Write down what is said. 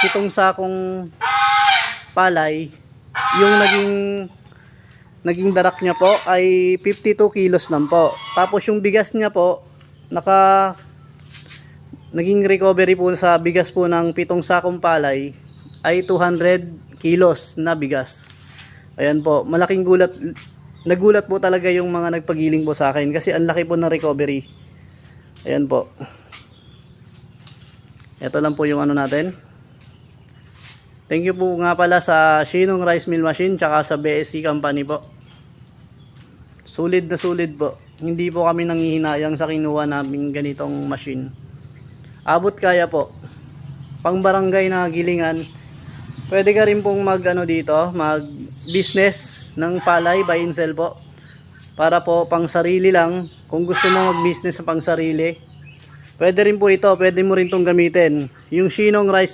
pitong sakong palay, yung naging darak niya po ay 52 kilos lang po. Tapos yung bigas niya po, naging recovery po sa bigas po ng pitong sakong palay ay 200 kilos na bigas. Ayan po, malaking gulat. Nagulat po talaga yung mga nagpagiling po sa akin kasi ang laki po ng recovery. Ayan po. Ito lang po yung ano natin. Thank you po nga pala sa Shinong Rice Mill Machine tsaka sa BSC Company po. Sulit na sulit po. Hindi po kami nanghihinayang sa kinuha namin ganitong machine. Abot kaya po. Pang barangay na gilingan. Pwede ka rin pong mag business ng palay, buy and sell po. Para po pang sarili lang. Kung gusto mo mag business pang sarili, pwede rin po ito. Pwede mo rin itong gamitin. Yung Shinong Rice Mill